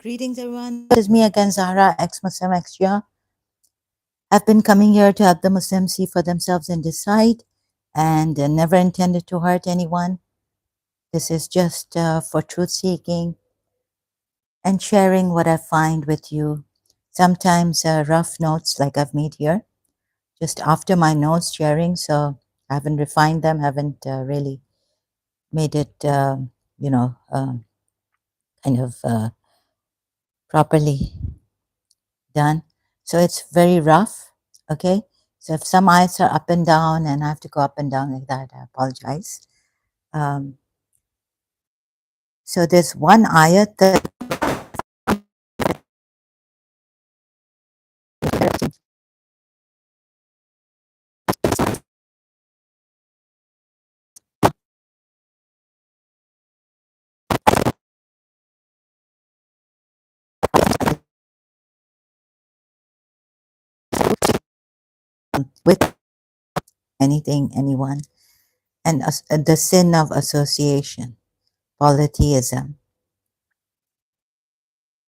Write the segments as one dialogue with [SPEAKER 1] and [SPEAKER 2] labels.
[SPEAKER 1] Greetings, everyone. This is me again, Zahra, ex-Muslim, ex-Shia. I've been coming here to help the Muslims see for themselves and decide, and never intended to hurt anyone. This is just for truth-seeking and sharing what I find with you. Sometimes rough notes like I've made here, just after my notes sharing, so I haven't refined them, haven't really made it, kind of properly done. So it's very rough, okay? So if some ayats are up and down and I have to go up and down like that, I apologize. Um, so there's one ayat that with anything, anyone, and the sin of association, polytheism,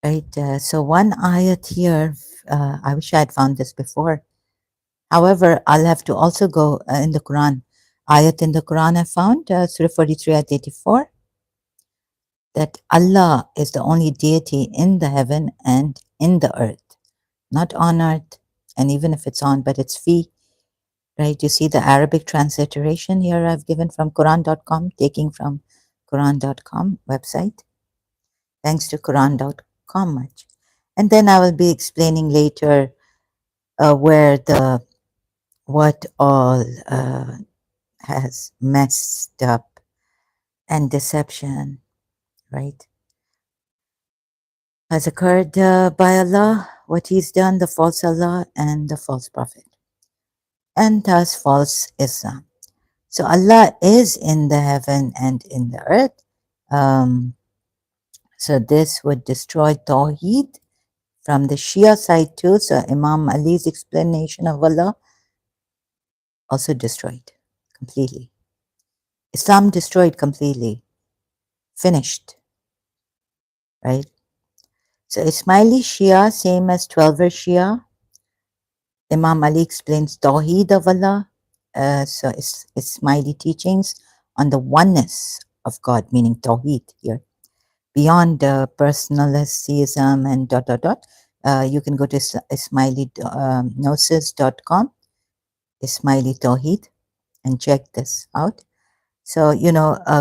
[SPEAKER 1] right? So one ayat here, I wish I had found this before. However, I'll have to also go in the Quran. Ayat in the Quran I found, Surah 43 at 84. That Allah is the only deity in the heaven and in the earth, not on earth, and even if it's on, but it's fi, right? You see the Arabic transliteration here I've given from Quran.com, taking from Quran.com website, thanks to Quran.com much. And then I will be explaining later where what all has messed up and deception, right? Has occurred by Allah, what He's done, the false Allah and the false Prophet, and thus false Islam. So Allah is in the heaven and in the earth. So this would destroy Tawhid from the Shia side too. So Imam Ali's explanation of Allah also destroyed completely. Islam destroyed completely, finished, right? So Ismaili Shia, same as 12er Shia. Imam Ali explains Tawheed of Allah. So it's Ismaili teachings on the oneness of God, meaning Tawheed here. Beyond personalism and dot dot dot, you can go to ismailinosis.com, Ismaili Tawheed, and check this out. So,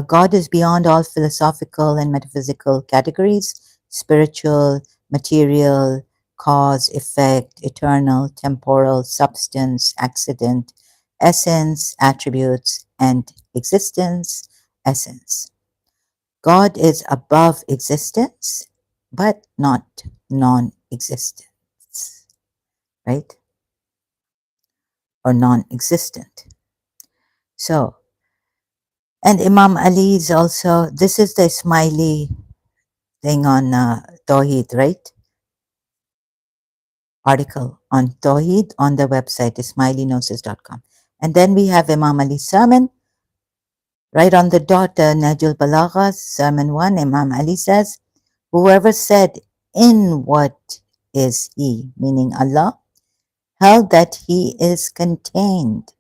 [SPEAKER 1] God is beyond all philosophical and metaphysical categories, spiritual, material, cause, effect, eternal, temporal, substance, accident, essence, attributes, and existence, essence. God is above existence, but not non-existence, right? Or non-existent. So, and Imam Ali is also, this is the Ismaili thing on Tawheed, right? Article on Tawheed on the website, ismailinosis.com. And then we have Imam Ali's sermon, right on the dot, Najul Balagha, sermon 1, Imam Ali says, whoever said, in what is he, meaning Allah, held that he is contained,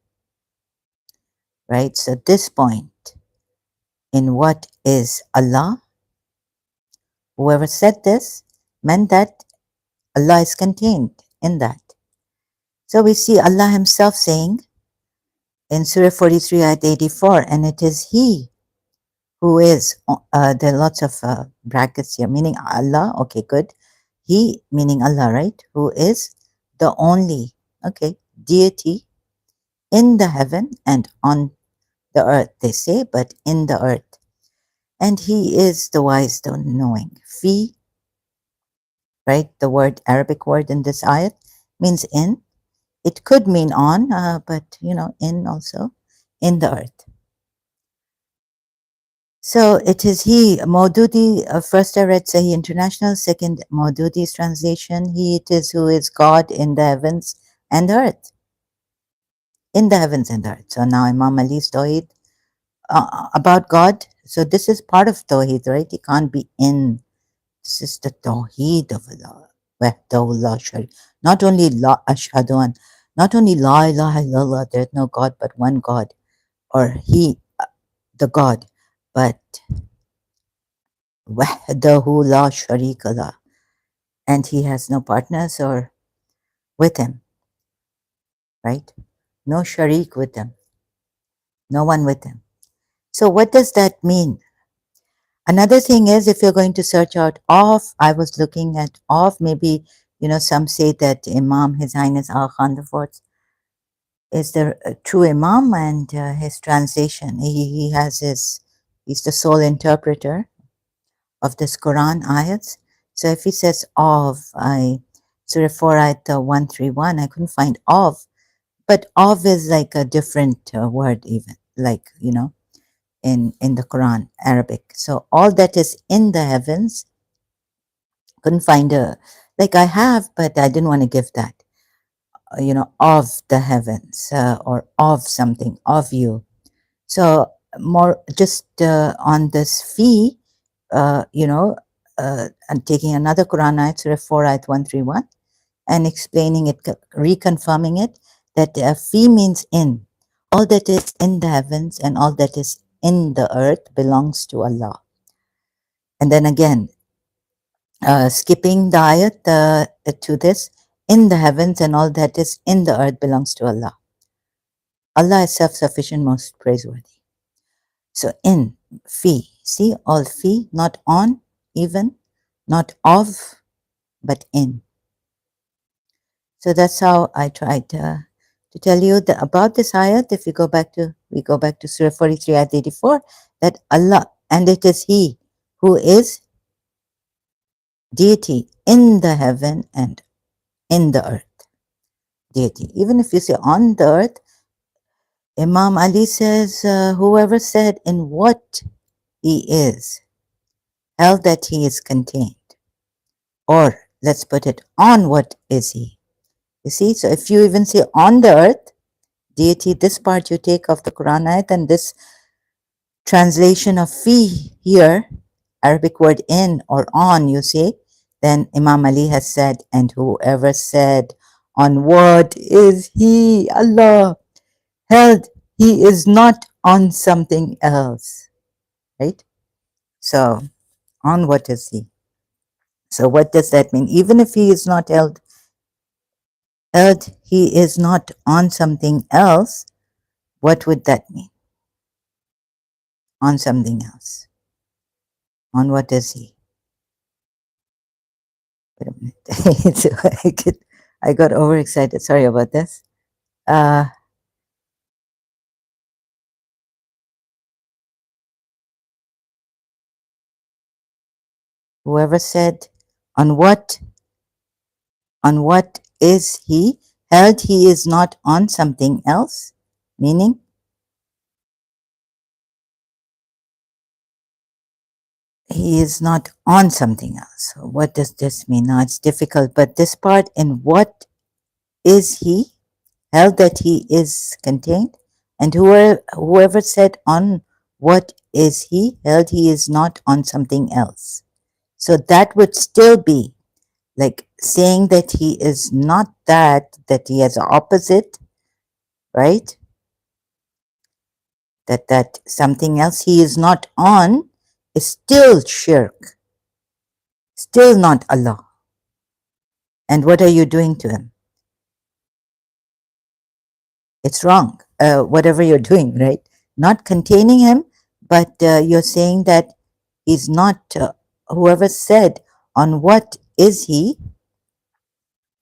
[SPEAKER 1] right? So this point, in what is Allah, whoever said this meant that Allah is contained in that. So we see Allah himself saying in Surah 43 ayat 84, and it is he who is, there are lots of brackets here, meaning Allah, okay, good. He, meaning Allah, right? Who is the only, okay, deity in the heaven and on the earth, they say, but in the earth. And he is the wise, the knowing. Fi, right? The word, Arabic word in this ayat means in. It could mean on, but in also, in the earth. So it is he, Maududi, first I read Sahih International, second Maududi's translation, he it is who is God in the heavens and the earth. In the heavens and the earth. So now Imam Ali's Tawheed about God. So this is part of Tawheed, right? He can't be in This is the Tawhid of Allah. Wahdahu la sharik. Not only la ashhadu an, not only la ilaha illallah, there is no God but one God, or He, the God, but wahdahu la sharika lah, and He has no partners or with Him, right? No sharik with Him, no one with Him. So what does that mean? Another thing is, if you're going to search out of, I was looking at of, maybe, some say that Imam, His Highness Aga Khan IV, is the true Imam, and his translation, he has he's the sole interpreter of this Quran ayats. So if he says of, Surah 4 ayat 131, I couldn't find of, but of is like a different word even, like, in the Quran, Arabic. So all that is in the heavens, couldn't find like I have, but I didn't want to give that, of the heavens, or of something, of you. So more just on this fee, and taking another Quran ayat, Surah 4 ayat 131, and explaining it, reconfirming it, that fee means in. All that is in the heavens and all that is in the earth belongs to Allah. And then again, skipping the ayat to this, in the heavens and all that is in the earth belongs to Allah. Allah is self-sufficient, most praiseworthy. So in, fi, see, all fi, not on, even, not of, but in. So that's how I tried to tell you about this ayat. If we go back to Surah 43, ayat 84, that Allah, and it is He who is deity in the heaven and in the earth. Deity. Even if you say on the earth, Imam Ali says, whoever said in what He is, held that He is contained. Or let's put it, on what is He. You see, so if you even say on the earth, deity, this part you take of the Quran ayat, and this translation of fi here, Arabic word in or on, you say, then Imam Ali has said, and whoever said on what is He, Allah, held He is not on something else, right? So on what is He? So what does that mean? Even if He is not held, He is not on something else, what would that mean? On something else. On what is He? Wait a minute. So I got overexcited. Sorry about this. Whoever said, on what is He, held He is not on something else, meaning He is not on something else. So what does this mean? Now it's difficult, but this part, in what is He, held that He is contained, and whoever said on what is He, held He is not on something else. So that would still be like saying that He is not that He has an opposite, right? That something else He is not on is still shirk, still not Allah. And what are you doing to Him? It's wrong, whatever you're doing, right? Not containing Him, but you're saying that He's not, whoever said, on what is He,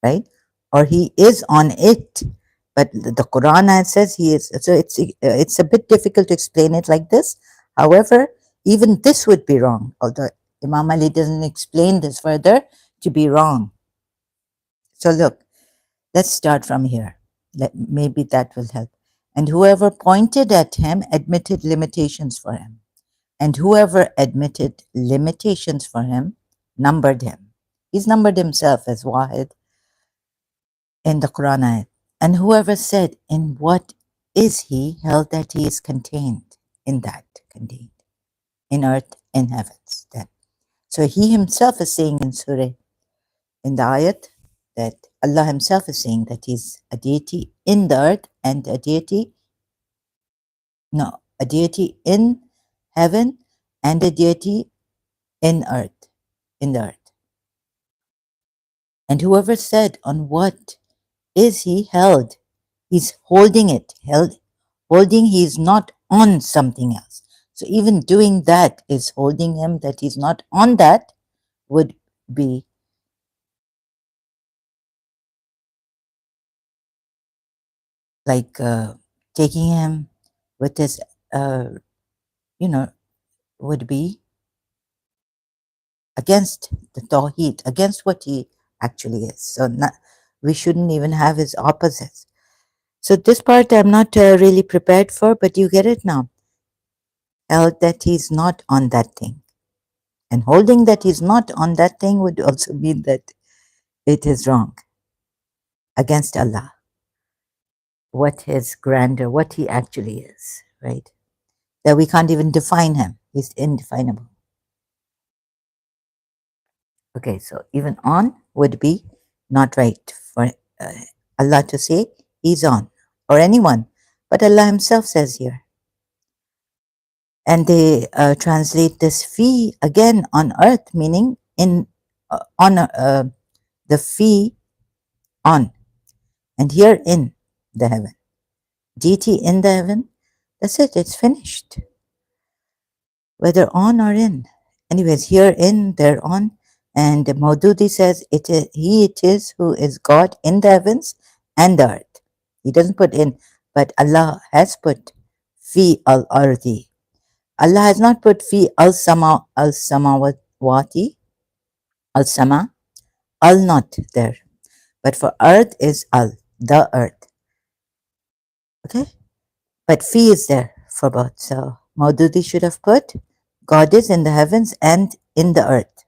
[SPEAKER 1] right? Or He is on it. But the Quran says He is. So it's a bit difficult to explain it like this. However, even this would be wrong, although Imam Ali doesn't explain this further to be wrong. So look, let's start from here. Maybe that will help. And whoever pointed at Him admitted limitations for Him. And whoever admitted limitations for Him numbered Him. He's numbered Himself as Wahid in the Quran ayat. And whoever said, in what is He, held that He is contained in that, contained in earth, in heavens. Then So he himself is saying in Surah, in the ayat, that Allah himself is saying that he's a deity in the earth and a deity, no, a deity in heaven and a deity in earth, in the earth. And whoever said, on what is he held? He's holding it, holding, he's not on something else. So even doing that is holding him, that he's not on that would be like taking him with his, uh, you know, would be against the Tawhid, against what he actually is. So not, we shouldn't even have his opposites. So this part I'm not really prepared for, but you get it now. Held that he's not on that thing. And holding that he's not on that thing would also mean that it is wrong against Allah, what his grandeur, what he actually is, right? That we can't even define him. He's indefinable. Okay, so even on would be not right for uh, Allah to say he's on or anyone, but Allah himself says here. And they translate this fi again on earth, meaning in on the fi on, and here in the heaven. Deity in the heaven, that's it, it's finished. Whether on or in. Anyways, here in, there on. And Maududi says, it is who is God in the heavens and the earth. He doesn't put in, but Allah has put fi al-ardi. Allah has not put fi al-samawati, al-sama, al not there. But for earth is al, the earth. Okay? But fi is there for both. So Maududi should have put God is in the heavens and in the earth.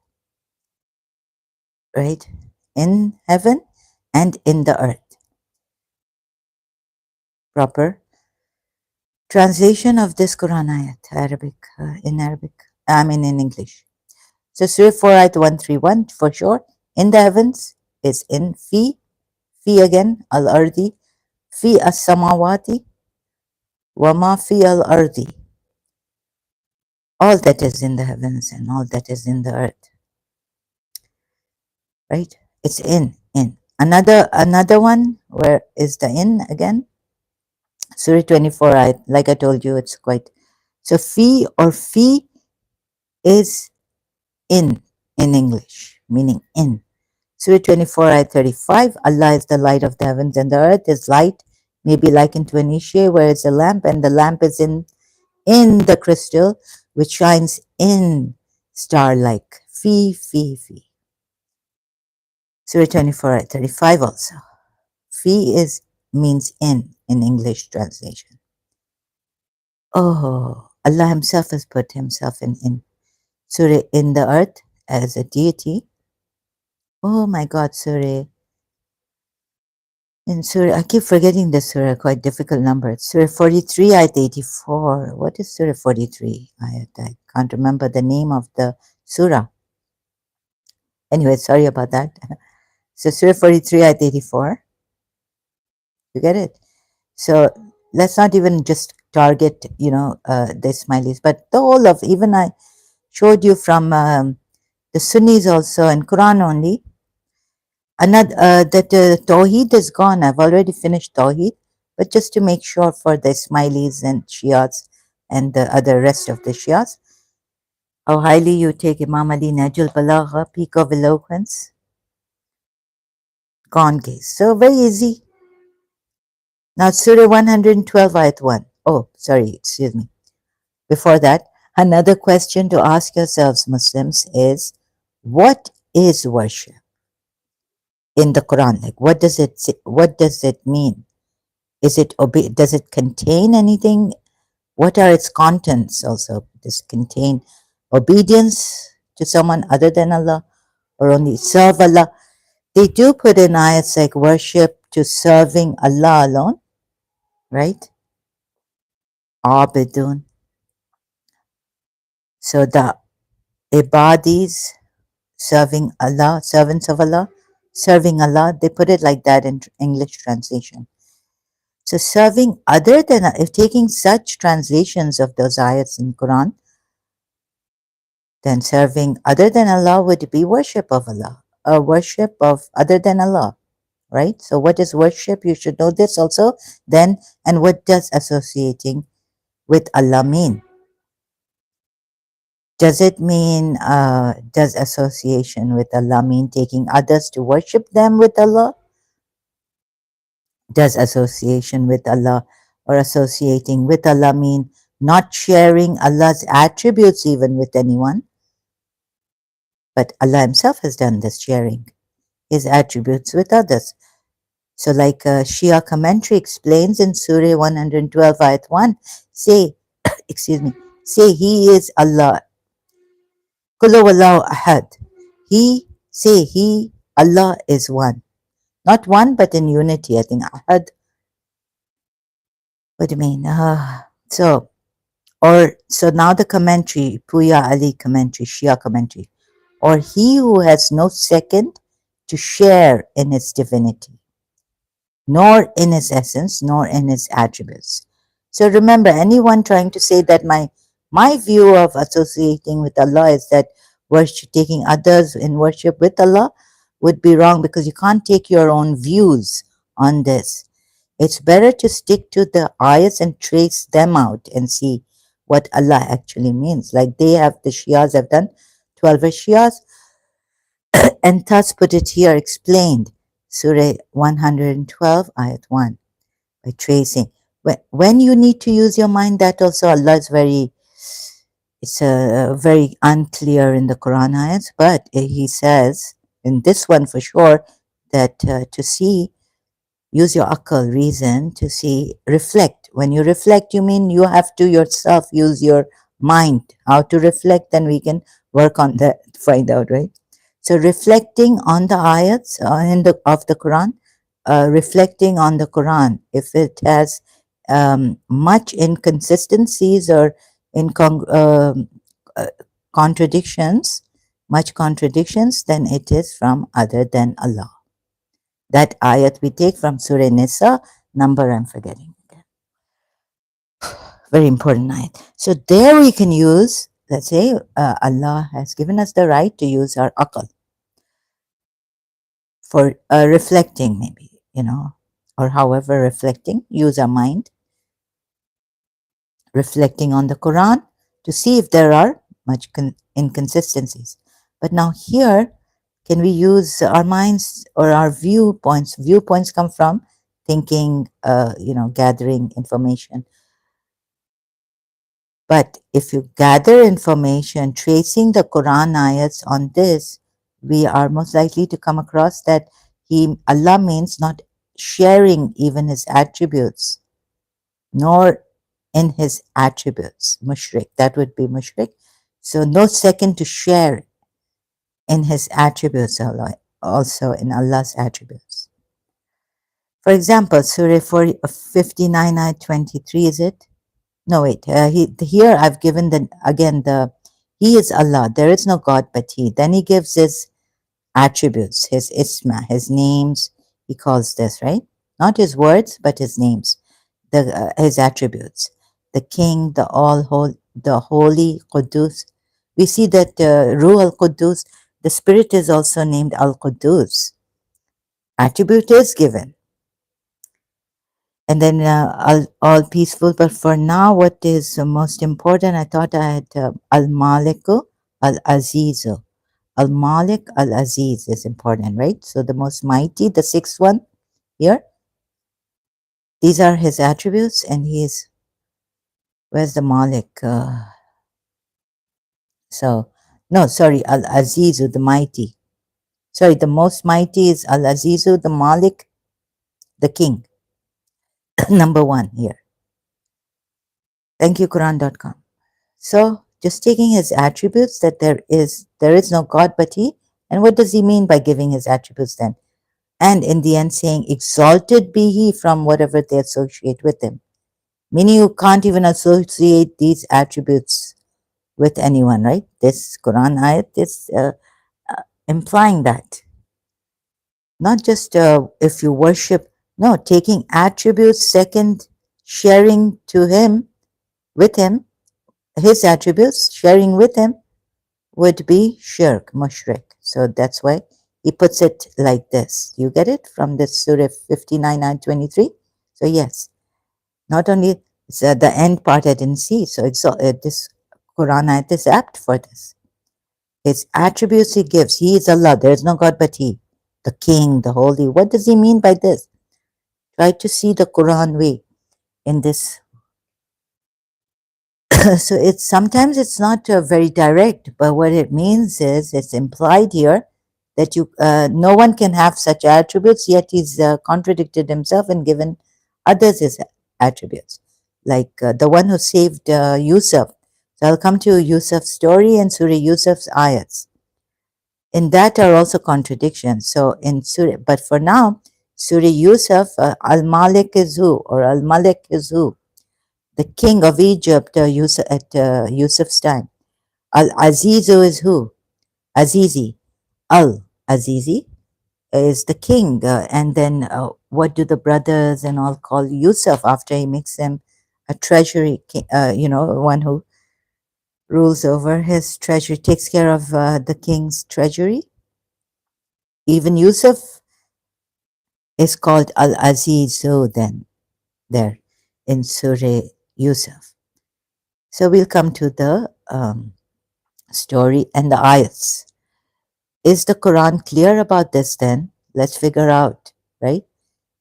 [SPEAKER 1] Right? In heaven and in the earth. Proper translation of this Quran ayat, Arabic, in Arabic, I mean in English. So Surah 4 ayat 131 for sure. In the heavens is in fi again, al-ardi, fi as-samawati, wa ma fi al-ardi. All that is in the heavens and all that is in the earth. Right? It's in. Another one, where is the in again? Surah 24, like I told you, it's quite. So fi or fi is in English, meaning in. Surah 24, ayat 35, Allah is the light of the heavens and the earth is light, may be likened to an Ishe, where is a lamp, and the lamp is in the crystal, which shines in star-like. Fi, fi, fi. Surah 24, ayat 35 also. Fi means in English translation. Oh, Allah himself has put himself in Surah in the earth as a deity. Oh my God, Surah. In Surah, I keep forgetting the Surah, quite difficult number. It's Surah 43, ayat 84. What is Surah 43? I can't remember the name of the Surah. Anyway, sorry about that. So Surah 43, ayat 84. You get it? So let's not even just target, the Ismailis, but the whole of, even I showed you from the Sunnis also and Quran only. Another that Tawhid is gone. I've already finished Tawhid, but just to make sure for the Ismailis and Shias and the other rest of the Shias, how highly you take Imam Ali Najul Balagha, peak of eloquence, gone case. So very easy. Now Surah 112, Ayat 1. Oh, sorry, excuse me. Before that, another question to ask yourselves, Muslims, is what is worship in the Quran? Like, what does it say, what does it mean? Is it does it contain anything? What are its contents also? Does it contain obedience to someone other than Allah or only serve Allah? They do put in ayats like worship to serving Allah alone, right? Abidun. So the ibadis, serving Allah, servants of Allah, serving Allah. They put it like that in English translation. So serving other than, if taking such translations of those ayats in Quran, then serving other than Allah would be worship of Allah, a worship of other than Allah, right? So what is worship? You should know this also. Then, and what does associating with Allah mean? Does it mean, does association with Allah mean taking others to worship them with Allah? Does association with Allah or associating with Allah mean not sharing Allah's attributes even with anyone? But Allah Himself has done this, sharing His attributes with others. So, like Shia commentary explains in Surah 112, Ayat 1, say, excuse me, say He is Allah. Kulu wallahu ahad. He, Allah is one. Not one, but in unity. I think ahad. What do you mean? So now the commentary, Puya Ali commentary, Shia commentary, or he who has no second to share in his divinity, nor in his essence, nor in his attributes. So remember, anyone trying to say that my view of associating with Allah is that worship, taking others in worship with Allah would be wrong, because you can't take your own views on this. It's better to stick to the ayats and trace them out and see what Allah actually means. Like the Shias have done, 12 Shias, and thus put it here explained. Surah 112, Ayat 1, by tracing. When you need to use your mind, that also Allah is very unclear in the Quran ayats, but He says, in this one for sure, that to see, use your akal, reason, to see, reflect. When you reflect, you mean you have to yourself use your mind. How to reflect, then we can work on that, find out, right? So reflecting on the ayats of the Quran, reflecting on the Quran, if it has much inconsistencies or uh, contradictions, much contradictions, then it is from other than Allah. That ayat we take from Surah Nisa, number I'm forgetting. Very important ayat. So there we can use, let's say, Allah has given us the right to use our akal for reflecting, maybe, or however reflecting, use our mind, reflecting on the Quran to see if there are much inconsistencies. But now here, can we use our minds or our viewpoints? Viewpoints come from thinking, gathering information. But if you gather information, tracing the Quran ayats on this, we are most likely to come across that Allah means not sharing even His attributes, nor in His attributes. Mushrik, that would be mushrik. So no second to share in His attributes, also in Allah's attributes. For example, Surah 59, ayat 23, is it? No, wait. Here I've given He is Allah. There is no God but He. Then He gives His attributes, His isma, His names. He calls this, right? Not His words, but His names, His attributes. The King, the the Holy, Qudus. We see that Ruh al-Qudus, the Spirit, is also named al-Qudus. Attribute is given. And then all peaceful. But for now, what is most important, I thought I had Al-Maliku, Al-Azizu. Al-Malik, Al-Aziz is important, right? So the most mighty, the sixth one here. These are His attributes, and He is, where's the Malik? Al-Azizu, the mighty. Sorry, the most mighty is Al-Azizu, the Malik, the king. Number one here. Thank you, Quran.com. So just taking His attributes, that there is no God but He. And what does He mean by giving His attributes then? And in the end saying, exalted be He from whatever they associate with Him. Meaning you can't even associate these attributes with anyone, right? This Quran ayat is implying that. Not just if you worship, no, taking attributes, second, sharing to him, with him, his attributes, sharing with him would be shirk, mushrik. So that's why he puts it like this. You get it from this Surah 59 and 23? So yes, not only the end part I didn't see. So this Quran ayat is apt for this. His attributes he gives. He is Allah. There is no God but He. The King, the Holy. What does he mean by this? Try to see the Quran way in this. So it's sometimes it's not very direct, but what it means is it's implied here that you no one can have such attributes, yet he's contradicted himself and given others his attributes, like the one who saved Yusuf. So I'll come to Yusuf's story and Surah Yusuf's ayats. In that are also contradictions. So in Surah, but for now, Surah Yusuf, Al Malik is who, or Al Malik is who? The king of Egypt at Yusuf's time. Al Azizu is who? Azizi. Al Azizi is the king. And then what do the brothers and all call Yusuf after he makes them a treasury, one who rules over his treasury, takes care of the king's treasury? Even Yusuf is called Al Azizu then, there in Surah Yusuf. So we'll come to the story and the ayats. Is the Quran clear about this then? Let's figure out, right?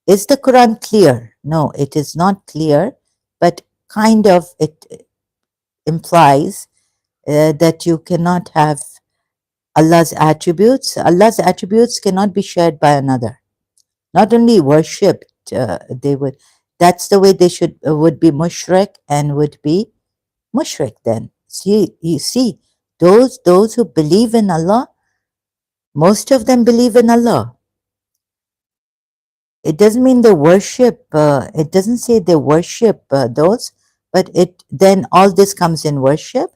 [SPEAKER 1] Is the Quran clear? No, it is not clear, but kind of it implies that you cannot have Allah's attributes. Allah's attributes cannot be shared by another. Not only worshipped, they would. That's the way they should would be mushrik and would be mushrik. Then see, you see, those who believe in Allah, most of them believe in Allah. It doesn't mean they worship. It doesn't say they worship those, but it then all this comes in worship.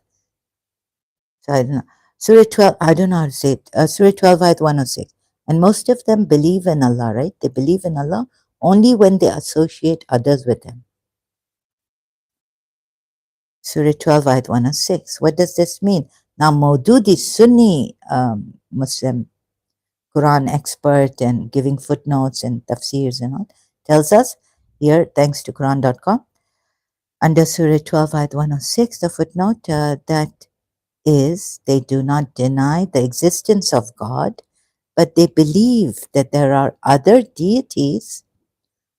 [SPEAKER 1] So I don't know. Surah 12. I don't know how to say it. Surah 12, ayat 106. And most of them believe in Allah, right? They believe in Allah only when they associate others with Him. Surah 12, ayat 106. What does this mean? Now, Maududi, Sunni Muslim Quran expert and giving footnotes and tafsirs and all, tells us here, thanks to Quran.com, under Surah 12, ayat 106, the footnote that is, they do not deny the existence of God, but they believe that there are other deities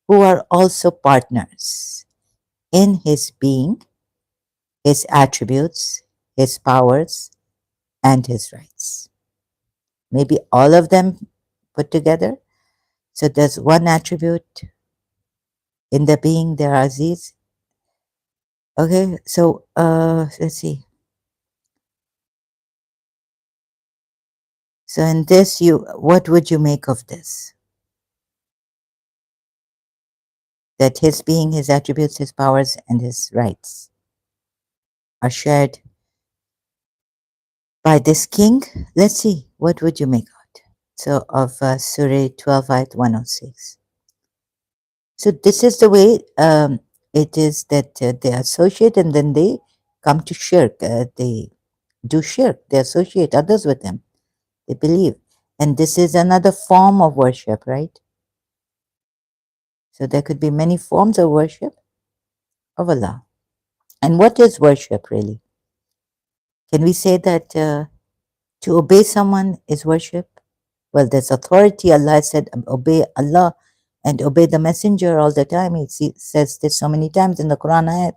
[SPEAKER 1] who are also partners in His being, His attributes, His powers, and His rights. Maybe all of them put together. So there's one attribute in the being, there are Aziz. Okay, so let's see. So in this, what would you make of this? That His being, His attributes, His powers, and His rights are shared by this king. Let's see, what would you make of it? So of Surah 12, ayat 106. So this is the way it is that they associate and then they come to shirk. They do shirk. They associate others with them. They believe. And this is another form of worship, right? So there could be many forms of worship of Allah. And what is worship really? Can we say that to obey someone is worship? Well, there's authority. Allah said, obey Allah and obey the messenger all the time. He says this so many times in the Quran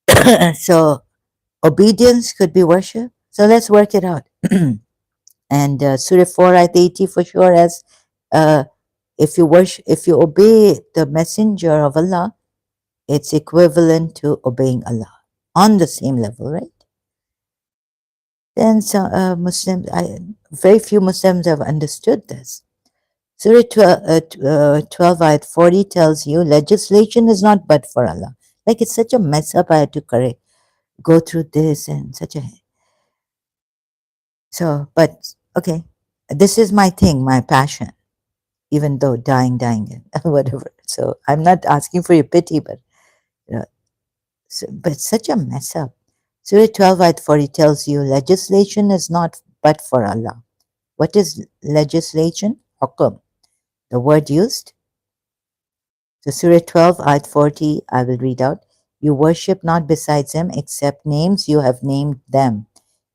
[SPEAKER 1] ayat. So obedience could be worship. So let's work it out. And Surah 4 ayat 80 for sure as if you obey the messenger of Allah, it's equivalent to obeying Allah on the same level, right? Then Muslims, very few Muslims have understood this. Surah 12 ayat 40 tells you legislation is not but for Allah. Like it's such a mess up, I had to correct, go through this and such a so. But okay, this is my thing, my passion. Even though dying, whatever. So I'm not asking for your pity, but you know, but such a mess up. Surah 12 ayat 40 tells you legislation is not but for Allah. What is legislation? Hukum. The word used. So Surah 12 ayat 40, I will read out. You worship not besides him except names you have named them.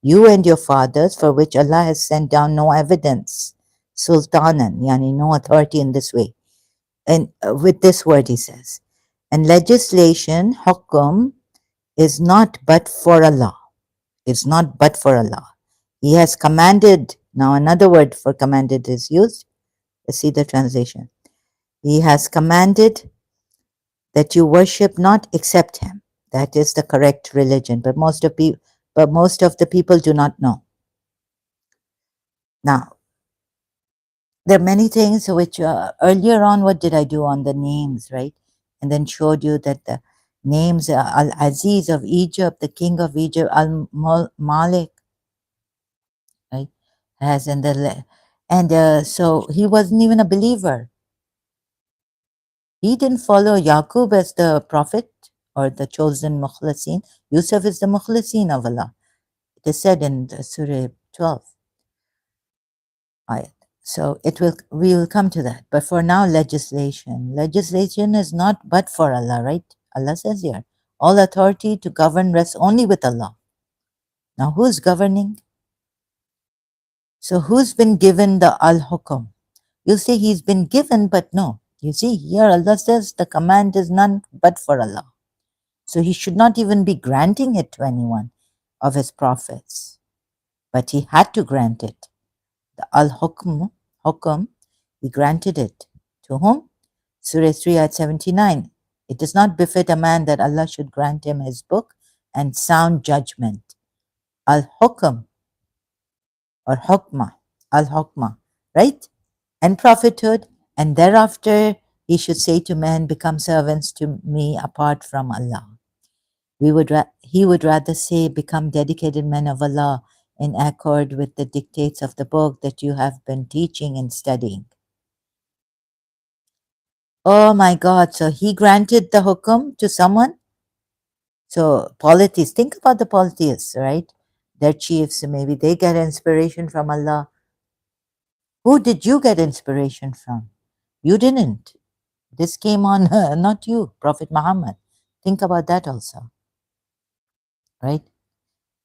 [SPEAKER 1] You and your fathers, for which Allah has sent down no evidence. Sultanan, yani no authority in this way. And with this word he says. And legislation, hukum, is not but for Allah. It's not but for Allah. He has commanded. Now another word for commanded is used. Let's see the translation. He has commanded that you worship not except him. That is the correct religion. But most of the people do not know. Now, there are many things which earlier on, what did I do on the names, right? And then showed you that the names Al Aziz of Egypt, the king of Egypt, Al Malik, right? Has in the and so he wasn't even a believer. He didn't follow Yaqub as the prophet or the chosen Mukhlasin. Yusuf is the Mukhlasin of Allah. It is said in the Surah 12 ayat. So we will come to that. But for now, legislation. Legislation is not but for Allah, right? Allah says here, all authority to govern rests only with Allah. Now who's governing? So who's been given the al-hukum? You'll say he's been given, but no. You see, here Allah says the command is none but for Allah. So he should not even be granting it to anyone of his prophets. But he had to grant it. The al-hukm, hukum, he granted it. To whom? Surah 3 ayat 79. It does not befit a man that Allah should grant him his book and sound judgment. Al-hukm or hukmah, al-hukmah, right? And prophethood, and thereafter he should say to men, become servants to me apart from Allah. He would rather say, become dedicated men of Allah in accord with the dictates of the book that you have been teaching and studying. Oh my God, so he granted the hukum to someone? So polytheists, think about the polytheists, right? Their chiefs, maybe they get inspiration from Allah. Who did you get inspiration from? You didn't. This came on, not you, Prophet Muhammad. Think about that also, right?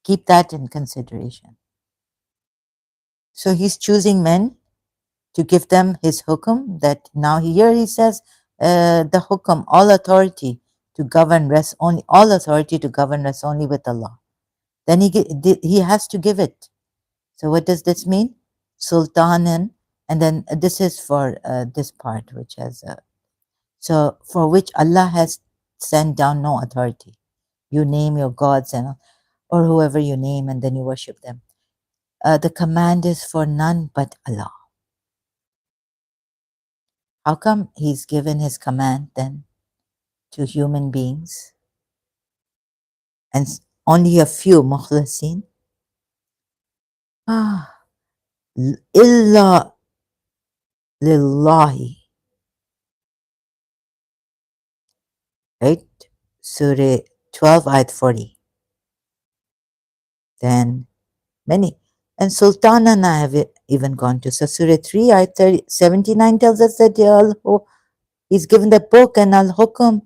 [SPEAKER 1] Keep that in consideration. So he's choosing men to give them his hukum, that now here he says the hukum, all authority to govern rests only, all authority to govern rests only with Allah. Then he has to give it. So what does this mean? Sultanan, and then this is for this part, which has so for which Allah has sent down no authority. You name your gods and or whoever you name, and then you worship them. The command is for none but Allah. How come he's given his command then to human beings and only a few mukhlasin? Illa lillahi, right? Surah 12 ayat 40. Then many. And Sultanan I have even gone to. So Surah 3 ayat 79 tells us that he's given the book and al-hukum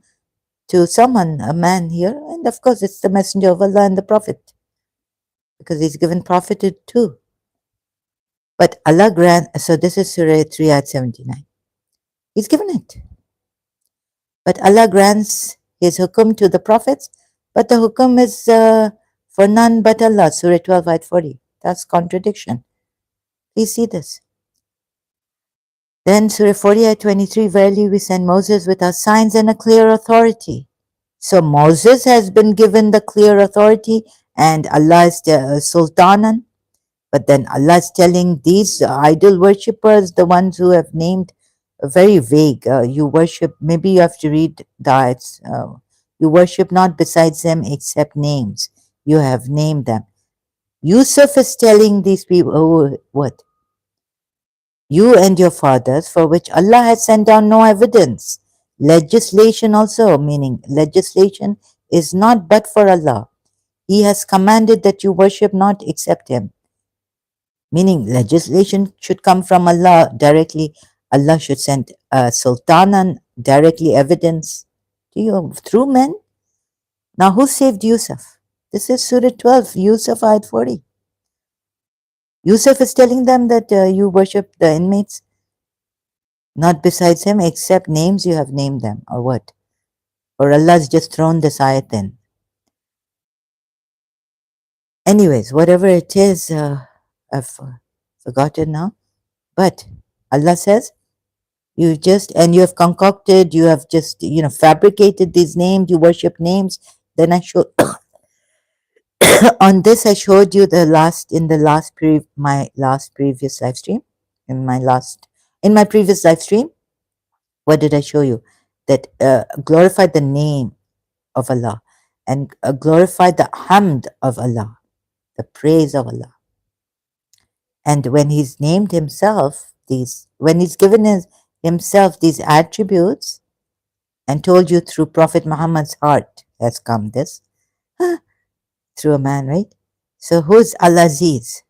[SPEAKER 1] to someone, a man here. And of course it's the messenger of Allah and the prophet, because he's given prophethood too. But Allah so this is Surah 3 ayat 79. He's given it. But Allah grants his hukum to the prophets, but the hukum is for none but Allah. Surah 12 ayat 40. That's contradiction. Please see this. Then Surah 40 ayat 23, verily we send Moses with our signs and a clear authority. So Moses has been given the clear authority and Allah is the Sultanan. But then Allah is telling these idol worshippers, the ones who have named very vague, you worship, maybe you have to read the ayats, you worship not besides them except names. you have named them. Yusuf is telling these people, oh, what? You and your fathers, for which Allah has sent down no evidence. Legislation also, meaning legislation is not but for Allah. He has commanded that you worship not except Him. Meaning legislation should come from Allah directly. Allah should send a sultanan directly evidence to you through men. Now who saved Yusuf? This is Surah 12, Yusuf ayat 40. Yusuf is telling them that you worship the inmates, not besides him, except names you have named them, or what? Or Allah's just thrown this ayat in. Anyways, whatever it is, I've forgotten now. But Allah says, you just, and you have concocted, you have just, fabricated these names, you worship names. Then I showed, on this I showed you my last previous live stream, in my previous live stream. What did I show you? That glorified the name of Allah and glorified the hamd of Allah, the praise of Allah. And when He's named Himself when He's given Himself these attributes and told you through Prophet Muhammad's heart has come this, through a man, right? So who's Al-Aziz?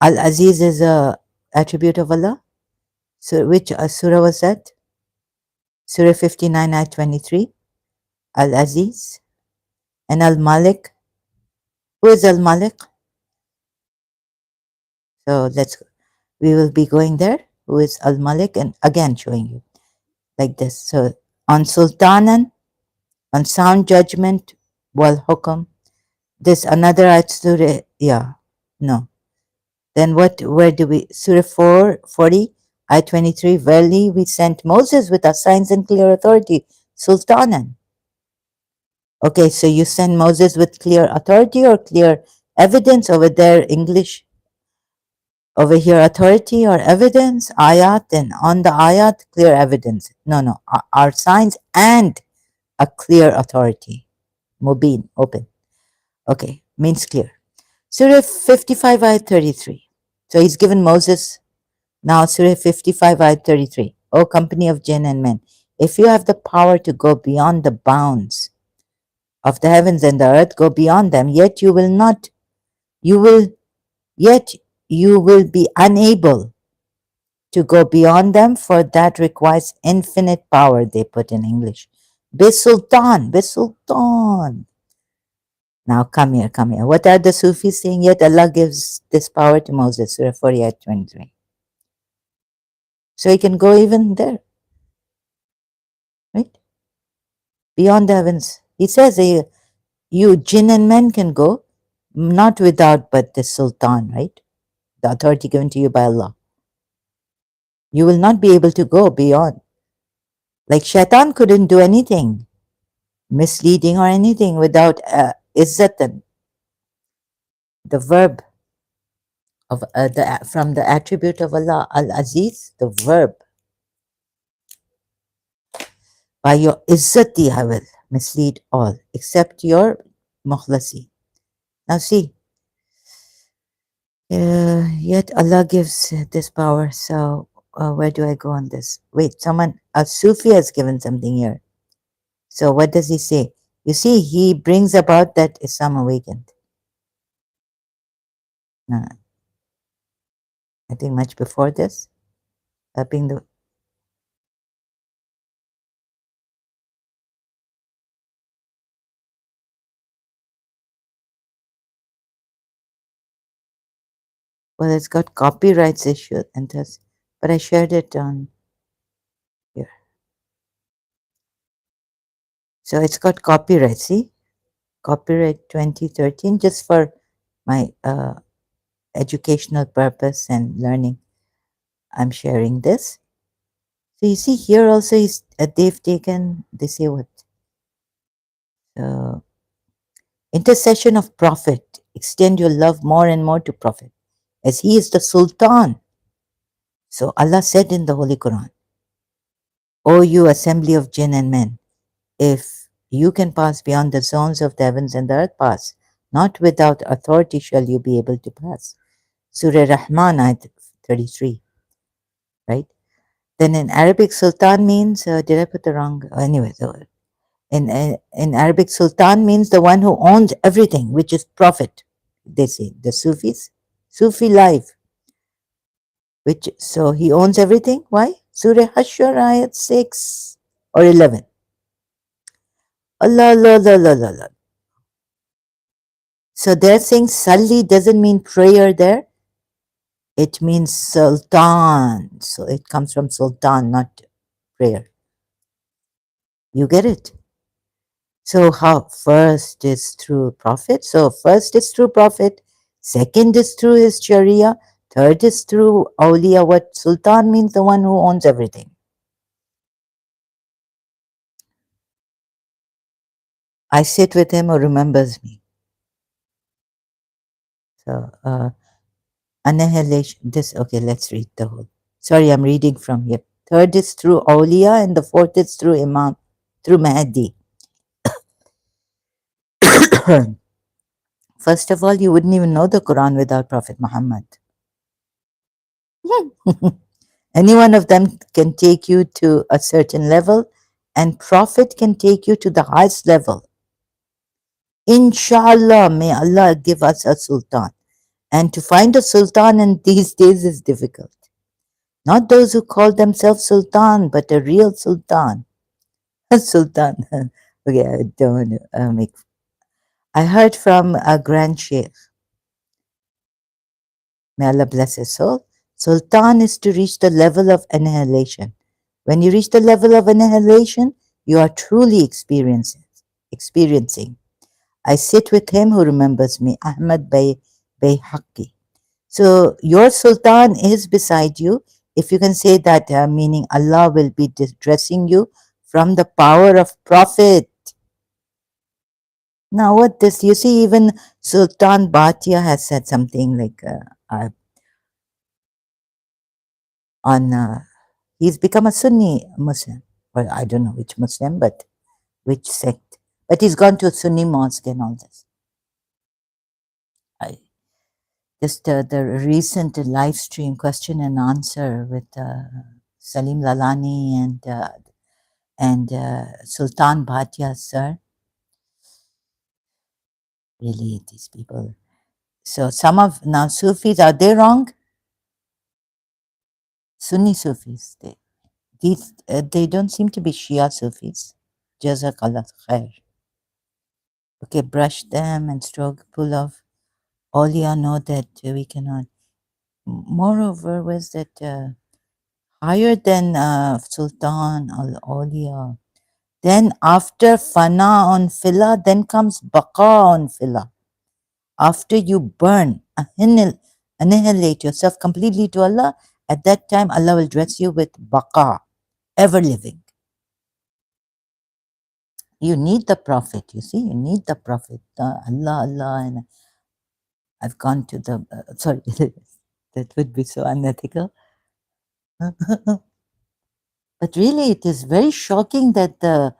[SPEAKER 1] Al-Aziz is a attribute of Allah. So which surah was that? Surah 59, ayat 23. Al-Aziz. And Al-Malik. Who is Al-Malik? So we will be going there. Who is Al-Malik? And again showing you like this. So on Sultanan, on sound judgment, wal hukam. This another ayat surah, no. Then where do we, Surah 40, ayat 23, verily we sent Moses with our signs and clear authority, Sultanan. Okay, so you send Moses with clear authority or clear evidence over there, English. Over here, authority or evidence, ayat, and on the ayat, clear evidence. No, our signs and a clear authority. Mubin, open. Okay, means clear. Surah 55, ayat 33. So he's given Moses now Surah 55, ayat 33. O company of jinn and men, if you have the power to go beyond the bounds of the heavens and the earth, go beyond them, yet you will be unable to go beyond them, for that requires infinite power, they put in English. Bisultan. Now come here. What are the Sufis saying? Yet Allah gives this power to Moses, Surah 48, 23. So he can go even there, right? Beyond the heavens. He says, you jinn and men can go, not without but the Sultan, right? The authority given to you by Allah. You will not be able to go beyond. Like Shaitan couldn't do anything misleading or anything without izzatan, the verb of from the attribute of Allah, Al-Aziz, the verb. By your izzati I will mislead all except your mukhlasi. Now see, yet Allah gives this power. So where do I go on this? Wait, a Sufi has given something here. So what does he say? You see, he brings about that Islam awakened. I think much before this, being the well, it's got copyrights issue and this, but I shared it on here. So it's got copyright. See, copyright 2013, just for my educational purpose and learning. I'm sharing this. So you see here also they've taken, they say what? Intercession of Prophet. Extend your love more and more to Prophet, as he is the Sultan. So Allah said in the Holy Quran, O you assembly of jinn and men, if You can pass beyond the zones of the heavens and the earth pass. Not without authority shall you be able to pass. Surah Rahman, ayat 33, right? Then in Arabic, Sultan means, did I put the wrong? Anyway, so in Arabic, Sultan means the one who owns everything, which is Prophet. They say, the Sufis, Sufi life, which, so he owns everything. Why? Surah Hashar, ayat 6 or 11. Allah, Allah, Allah, Allah, Allah. So they're saying Salli doesn't mean prayer there. It means Sultan. So it comes from Sultan, not prayer. You get it? So how first is through Prophet. So first is through Prophet. Second is through his Sharia. Third is through Awliya. What Sultan means, the one who owns everything. I sit with him who remembers me. So annihilation. This okay. Let's read the whole. Sorry, I'm reading from here. Third is through Awliya, and the fourth is through Imam, through Mahdi. First of all, you wouldn't even know the Quran without Prophet Muhammad. Any one of them can take you to a certain level, and Prophet can take you to the highest level. Inshallah, may Allah give us a sultan. And to find a sultan in these days is difficult. Not those who call themselves sultan, but a real sultan. A sultan. Okay, I don't want to make. I heard from a grand sheikh, may Allah bless his soul. Sultan is to reach the level of annihilation. When you reach the level of annihilation, you are truly experiencing. I sit with him who remembers me, Ahmad Bayhaqi. So your sultan is beside you. If you can say that, meaning Allah will be dressing you from the power of Prophet. Now, what this, you see, even Sultan Bhatia has said something like on, he's become a Sunni Muslim. Well, I don't know which Muslim, but which sect. But he's gone to a Sunni mosque and all this. I just the recent live stream question and answer with Salim Lalani and Sultan Bhatia, sir. Really, these people. So some of now Sufis, are they wrong? Sunni Sufis. They don't seem to be Shia Sufis. Jazakallah khair. Okay, brush them and stroke, pull off. All you know that we cannot. Moreover, was that higher than Sultan al Awliya. Then after Fana on Fila, then comes Baqa on Fila. After you burn, annihilate yourself completely to Allah, at that time Allah will dress you with Baqa, ever living. You need the Prophet, you see, you need the Prophet. Allah, Allah, and I've gone to the, sorry, that would be so unethical. But really, it is very shocking that the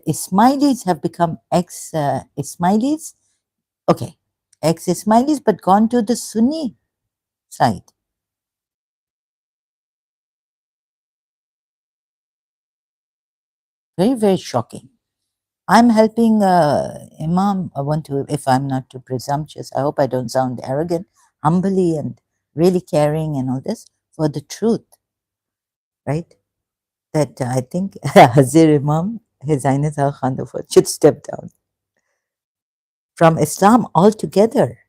[SPEAKER 1] Ismailis have become ex-Ismailis. Okay, ex-Ismailis, but gone to the Sunni side. Very, very shocking. I'm helping Imam. I want to, if I'm not too presumptuous, I hope I don't sound arrogant, humbly and really caring and all this, for the truth, right? That I think Hazir Imam, His Highness Al Khandafur, should step down from Islam altogether.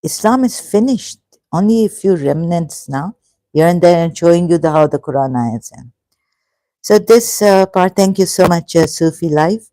[SPEAKER 1] Islam is finished. Only a few remnants now, here and there, and showing you how the Quran ayats end. So this part, thank you so much, Sufi Life,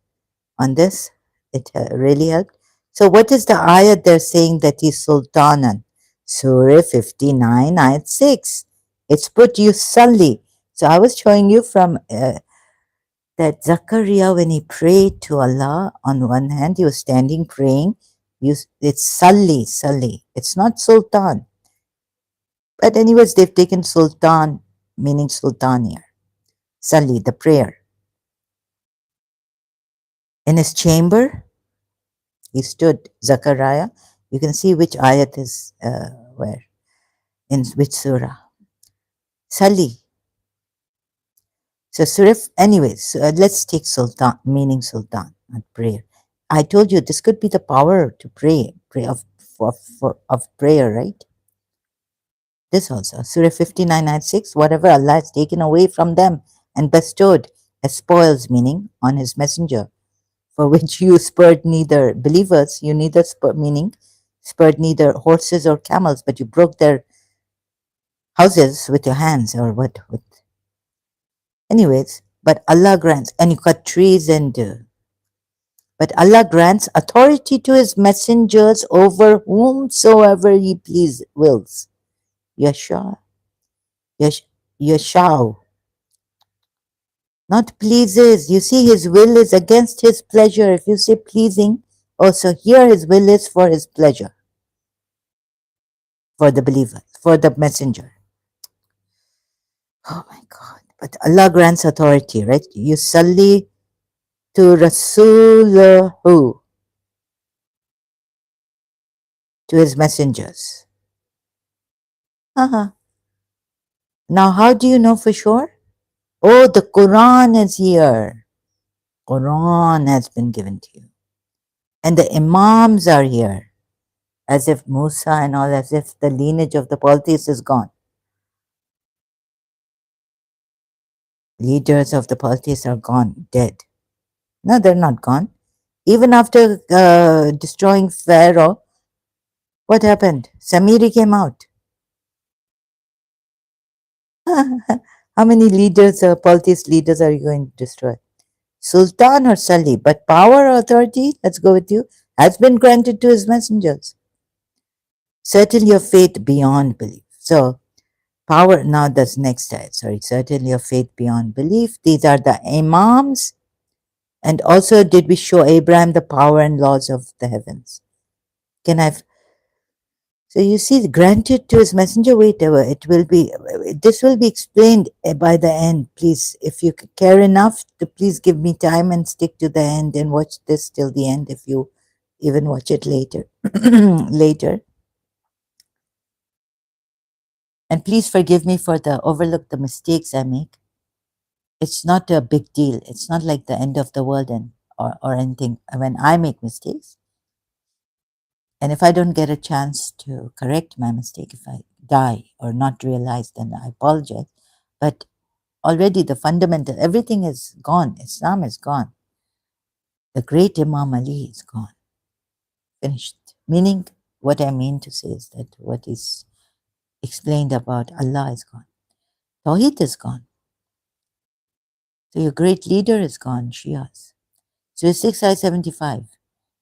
[SPEAKER 1] on this. It really helped. So what is the ayat they're saying that he's Sultanan? Surah 59, ayat 6. It's put you Salli. So I was showing you from that Zakaria, when he prayed to Allah, on one hand, he was standing praying. It's Salli, Salli. It's not Sultan. But anyways, they've taken Sultan, meaning Sultan here. Salli, the prayer. In his chamber, he stood, Zechariah. You can see which ayat is where, in which surah. Sali. So surah, anyways, let's take sultan, meaning sultan, not prayer. I told you this could be the power to pray of prayer, right? This also, Surah 59 ayat 6, whatever Allah has taken away from them and bestowed as spoils, meaning on his messenger, for which you spurred neither believers, you neither spurred, meaning spurred neither horses or camels, but you broke their houses with your hands, or what? With, anyways, but Allah grants, and you cut trees and. But Allah grants authority to his messengers over whomsoever he wills. Yasha, Yash, Yashao, not pleases. You see, his will is against his pleasure. If you say pleasing, also here his will is for his pleasure, for the believer, for the messenger. Oh my God. But Allah grants authority, right? Yusalli to Rasulahu, to his messengers. Uh-huh. Now, how do you know for sure? Oh, the Quran is here. Quran has been given to you. And the Imams are here. As if Musa and all, as if the lineage of the polytheists is gone. Leaders of the polytheists are gone, dead. No, they're not gone. Even after destroying Pharaoh, what happened? Samiri came out. How many leaders, polytheist leaders, are you going to destroy? Sultan or Sali? But power or authority, let's go with you, has been granted to his messengers. Certainly of faith beyond belief. So, power, now that's next ayat, sorry. Certainly of faith beyond belief. These are the Imams. And also, did we show Abraham the power and laws of the heavens? Can I? So you see, granted to his messenger, wait, it will be, this will be explained by the end. Please, if you care enough to please give me time and stick to the end and watch this till the end, if you even watch it later. later. And please forgive me for overlook the mistakes I make. It's not a big deal. It's not like the end of the world or anything. When I make mistakes, and if I don't get a chance to correct my mistake, if I die or not realize, then I apologize. But already the fundamental, everything is gone. Islam is gone. The great Imam Ali is gone. Finished. Meaning, what I mean to say is that what is explained about Allah is gone. Tawhid is gone. So your great leader is gone, Shias. So 6 I 75.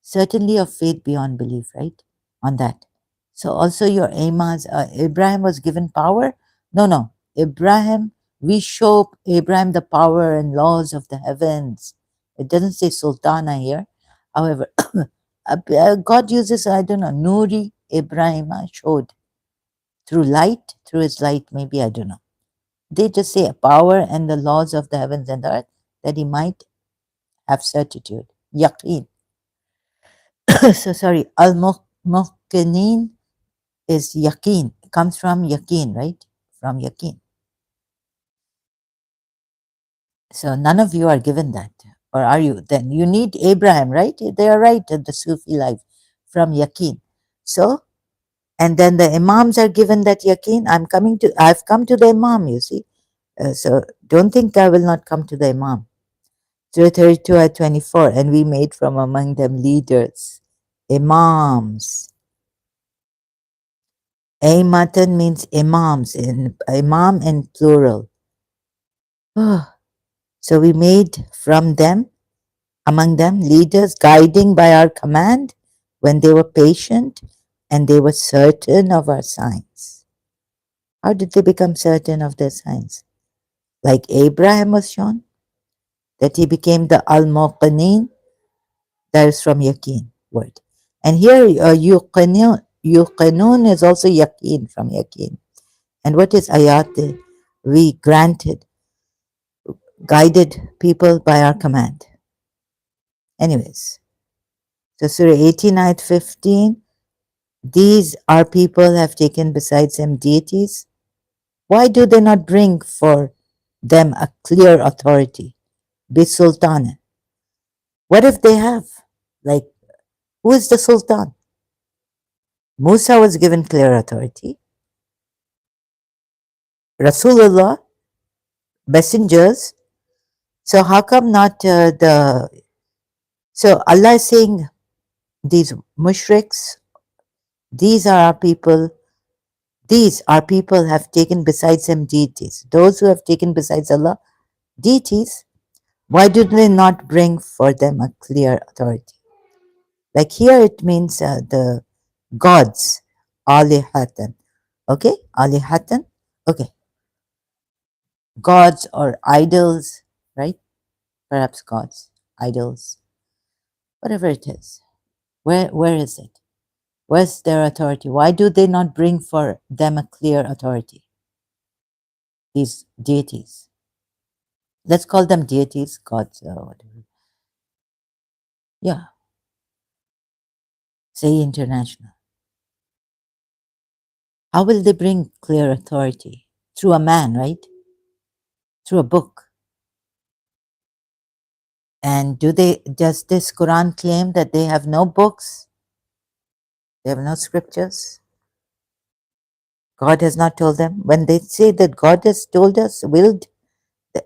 [SPEAKER 1] Certainly of faith beyond belief, right? On that. So also your Aimas, Abraham was given power? No. Abraham, we show Abraham the power and laws of the heavens. It doesn't say Sultana here. However, God uses, I don't know, Nuri Ibrahim showed through light, through his light, maybe, I don't know. They just say power and the laws of the heavens and the earth, that he might have certitude, yaqeen. So sorry, al-muqinin is yaqeen, comes from yaqeen, right? From yaqeen. So none of you are given that, or are you? Then you need Abraham, right? They are right in the Sufi life, from yaqeen. So, and then the Imams are given that yaqeen. I've come to the Imam, you see. So don't think I will not come to the Imam. 32 at 24, and we made from among them leaders, Imams. Aimatan means imams, imam in plural. So we made from them, among them, leaders guiding by our command when they were patient and they were certain of our signs. How did they become certain of their signs? Like Abraham was shown, that he became the Al-Muqaneen, that is from Yaqeen word. And here, yuqanun is also Yaqeen, from Yaqeen. And what is Ayat? We granted, guided people by our command. Anyways, so Surah 18, Ayat 15, these are people have taken besides them deities. Why do they not bring for them a clear authority? Be sultan. What if they have? Like, who is the sultan? Musa was given clear authority. Rasulullah, messengers. So how come not the? So Allah is saying these mushriks, these are our people. These are people have taken besides them deities. Those who have taken besides Allah deities, why do they not bring for them a clear authority? Like here it means the gods, alihatan. Okay, alihatan. Okay, gods or idols, right? Perhaps gods, idols, whatever it is. Where is it? Where's their authority? Why do they not bring for them a clear authority? These deities. Let's call them deities, gods, or whatever. Yeah, say international. How will they bring clear authority? Through a man, right? Through a book. And does this Quran claim that they have no books? They have no scriptures? God has not told them. When they say that God has told us, willed,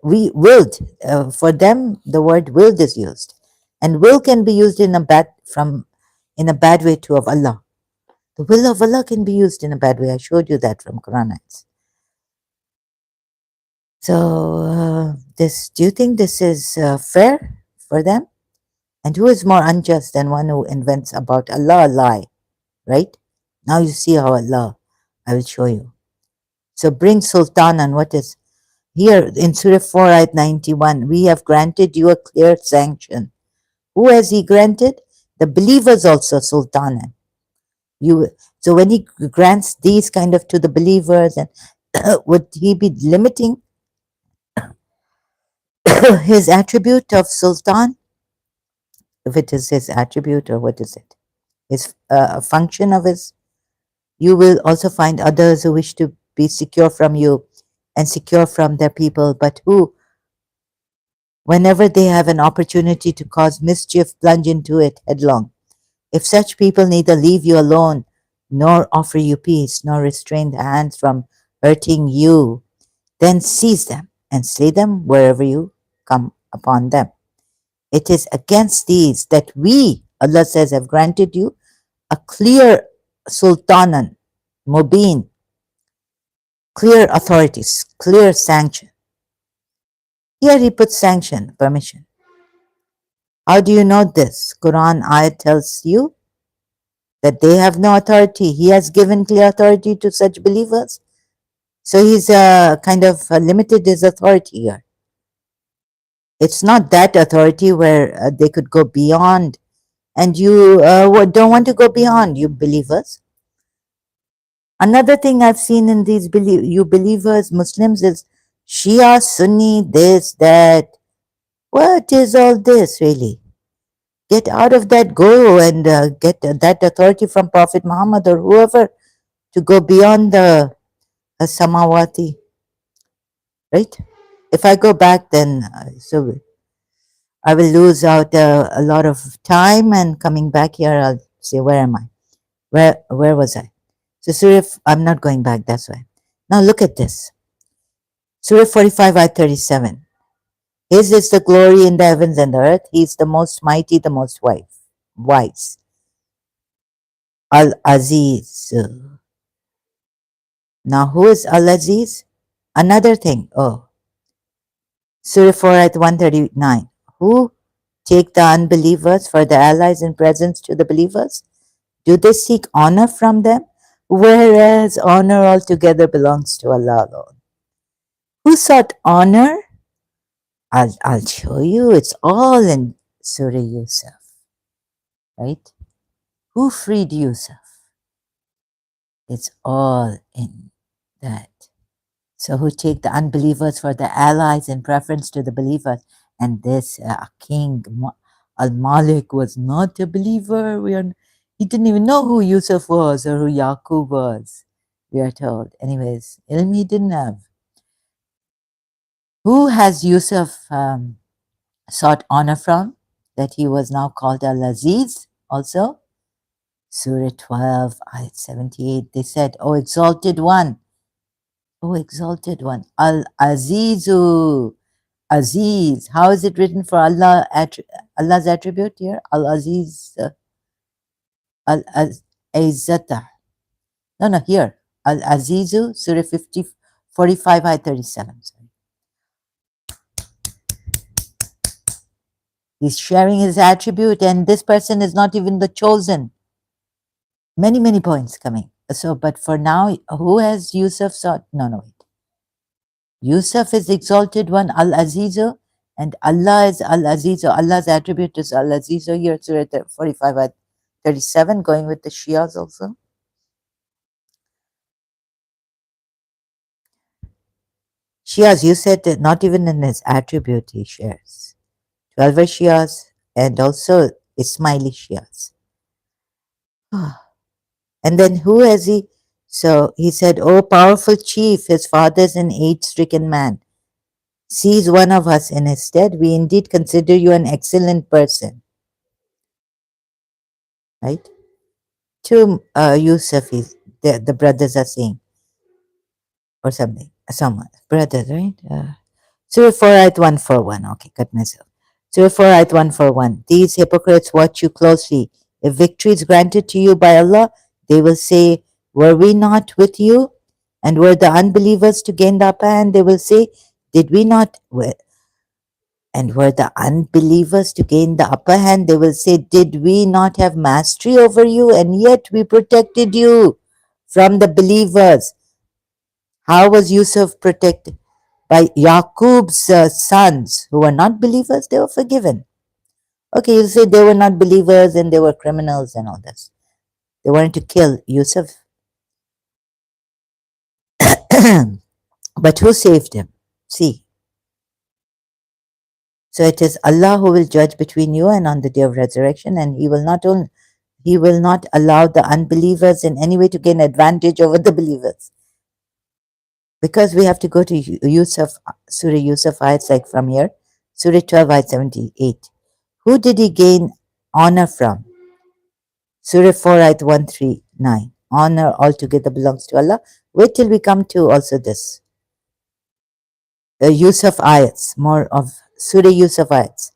[SPEAKER 1] we willed. For them, the word willed is used, and will can be used in a bad way too of Allah. The will of Allah can be used in a bad way. I showed you that from Quran ayats. So, do you think this is fair for them? And who is more unjust than one who invents about Allah a lie? Right? Now you see how Allah. I will show you. So bring Sultan on what is here in Surah 4 ayat 91. We have granted you a clear sanction. Who has he granted? The believers also Sultanan. So when he grants these kind of to the believers, and would he be limiting his attribute of Sultan? If it is his attribute, or what is it? His function of his. You will also find others who wish to be secure from you and secure from their people, but who, whenever they have an opportunity to cause mischief, plunge into it headlong. If such people neither leave you alone, nor offer you peace, nor restrain their hands from hurting you, then seize them and slay them wherever you come upon them. It is against these that we, Allah says, have granted you a clear sultanan, mubin, clear authorities, clear sanction. Here he puts sanction, permission. How do you know this? Quran ayat tells you that they have no authority. He has given clear authority to such believers. So he's kind of limited his authority here. It's not that authority where they could go beyond, and you don't want to go beyond, you believers. Another thing I've seen in these you believers, Muslims, is Shia, Sunni, this, that. What is all this really? Get out of that, go and get that authority from Prophet Muhammad or whoever to go beyond the samawati, right? If I go back, then so I will lose out a lot of time, and coming back here, I'll say, where am I? Where was I? So Surah, I'm not going back, that's why. Now look at this. Surah 45, ayat 37. His is the glory in the heavens and the earth. He is the most mighty, the most wise. Al-Aziz. Now who is Al-Aziz? Another thing. Oh, Surah 4 at 139. Who take the unbelievers for the allies and presents to the believers? Do they seek honor from them? Whereas honor altogether belongs to Allah alone. Who sought honor? I'll show you. It's all in Surah Yusuf, right? Who freed Yusuf? It's all in that. So who take the unbelievers for the allies in preference to the believers? And this king, Al-Malik was not a believer. He didn't even know who Yusuf was or who Yaqub was, we are told. Anyways, ilm he didn't have. Who has Yusuf sought honor from? That he was now called Al-Aziz also? Surah 12, Ayat 78. They said, O exalted one, O exalted one, Al-Azizu, Aziz. How is it written for Allah? Allah's attribute here? Al-Aziz, Al-Azzata. No, here. Al-Azizu, Surah 45, Ayat 37. Sorry. He's sharing his attribute, and this person is not even the chosen. Many points coming. So, but for now, who has Yusuf sought? No, wait. Yusuf is exalted one, Al-Azizu, and Allah is Al-Azizu. Allah's attribute is Al-Azizu here, Surah 45 at 37, going with the Shias also. Shias, you said that not even in his attribute he shares. 12 are Shias and also Ismaili Shias. And then who has he? So he said, O powerful chief, his father is an age-stricken man. Seize one of us in his stead. We indeed consider you an excellent person. Right? To Yusuf, the brothers are saying, or something. Someone. Brothers, right? Surah 4 Ayat 141. Okay, cut myself. Surah 4 Ayat 141. These hypocrites watch you closely. If victory is granted to you by Allah, they will say, were we not with you? And were the unbelievers to gain the upper hand? They will say, did we not? And were the unbelievers to gain the upper hand? They will say, did we not have mastery over you? And yet we protected you from the believers. How was Yusuf protected? By Yaqub's sons who were not believers, they were forgiven. Okay, you say they were not believers and they were criminals and all this. They wanted to kill Yusuf. But who saved him? See. So it is Allah who will judge between you and on the day of resurrection, and He will not allow the unbelievers in any way to gain advantage over the believers. Because we have to go to Yusuf, Surah Yusuf ayats like from here, Surah 12 ayat 78. Who did he gain honor from? Surah 4 ayat 139. Honor altogether belongs to Allah. Wait till we come to also this. Yusuf ayats, more of Surah Yusuf ayats.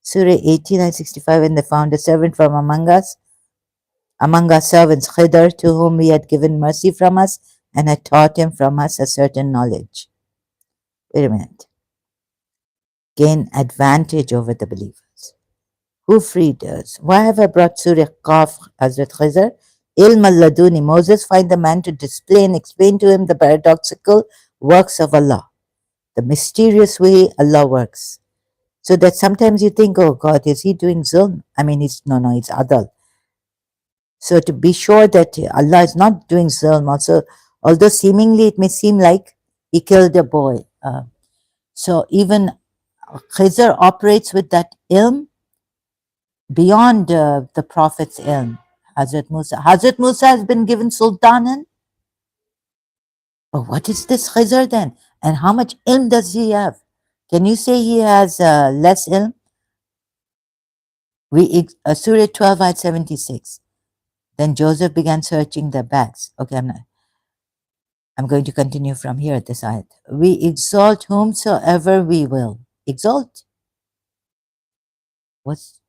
[SPEAKER 1] Surah 18 ayat 65, and they found a servant from among our servants, Khidr, to whom we had given mercy from us and had taught him from us a certain knowledge. Wait a minute. Gain advantage over the believers. Who freed us? Why have I brought Surah Qaf, Hazrat Khizr? Ilm al-Laduni, Moses find the man to display and explain to him the paradoxical works of Allah, the mysterious way Allah works. So that sometimes you think, oh God, is he doing zulm? I mean, it's adal. So to be sure that Allah is not doing zulm also, although seemingly it may seem like he killed a boy. So even Khizr operates with that ilm beyond the Prophet's ilm. Hazrat Musa has been given sultanan. Oh, what is this Khizr then? And how much ilm does he have? Can you say he has less ilm? Surah 12 ayat 76. Then Joseph began searching their bags. Okay, I'm going to continue from here at this ayat. We exalt whomsoever we will. Exalt. What's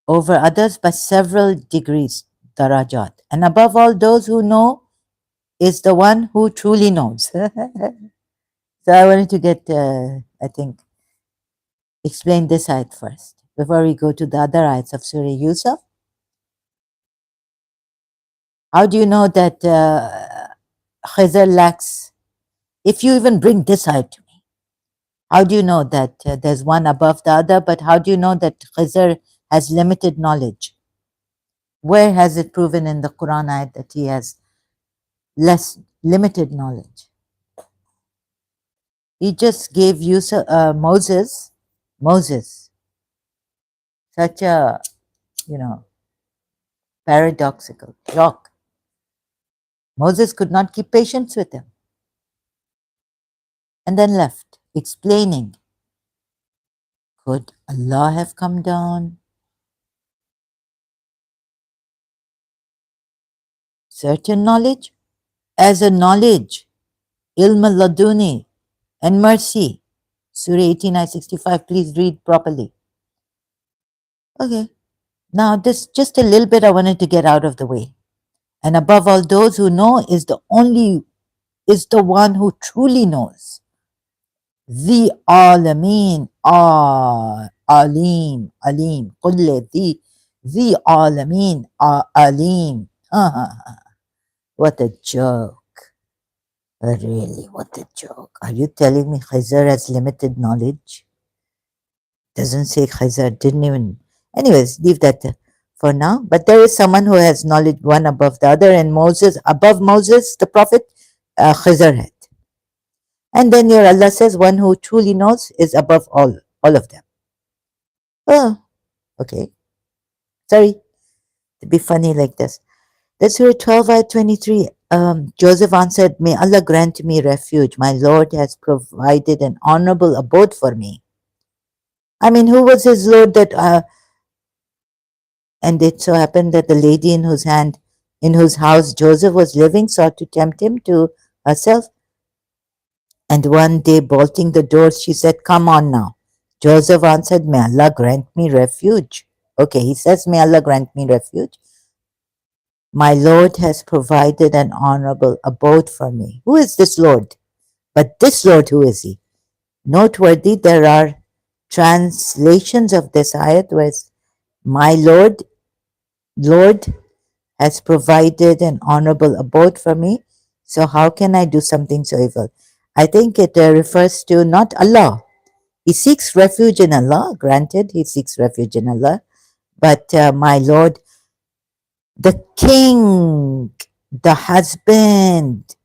[SPEAKER 1] over others by several degrees, darajat. And above all, those who know is the one who truly knows. So I wanted to explain this ayat first before we go to the other ayats of Surah Yusuf. How do you know that Khizr lacks? If you even bring this ayat to me, how do you know that there's one above the other? But how do you know that Khizr has limited knowledge? Where has it proven in the Quran ayat that he has limited knowledge? He just gave Moses Such a, you know, paradoxical joke. Moses could not keep patience with him and then left, explaining, could Allah have come down? Certain knowledge as a knowledge, ilm al-laduni, and mercy. Surah 18, ayah 65, please read properly. Okay, now this just a little bit I wanted to get out of the way. And above all, those who know is the one who truly knows. The Alameen, Alim, Kulle, the Alameen, Alim. What a joke. Really, what a joke. Are you telling me Khizr has limited knowledge? Doesn't say Khizr, didn't even. Anyways, leave that for now. But there is someone who has knowledge one above the other, and Moses, above Moses, the prophet, Khizr had. And then your Allah says, one who truly knows is above all of them. Oh, okay. Sorry to be funny like this. That's Surah 12, ayah 23. Joseph answered, may Allah grant me refuge. My Lord has provided an honorable abode for me. I mean, who was his Lord that, and it so happened that the lady in whose house Joseph was living sought to tempt him to herself. And one day, bolting the doors, she said, come on now. Joseph answered, may Allah grant me refuge. Okay, he says, may Allah grant me refuge. My Lord has provided an honorable abode for me. Who is this Lord? But this Lord, who is he? Noteworthy, there are translations of this ayat where my Lord has provided an honorable abode for me. So how can I do something so evil? I think it refers to not Allah. He seeks refuge in Allah. Granted, he seeks refuge in Allah. But my Lord, the king, the husband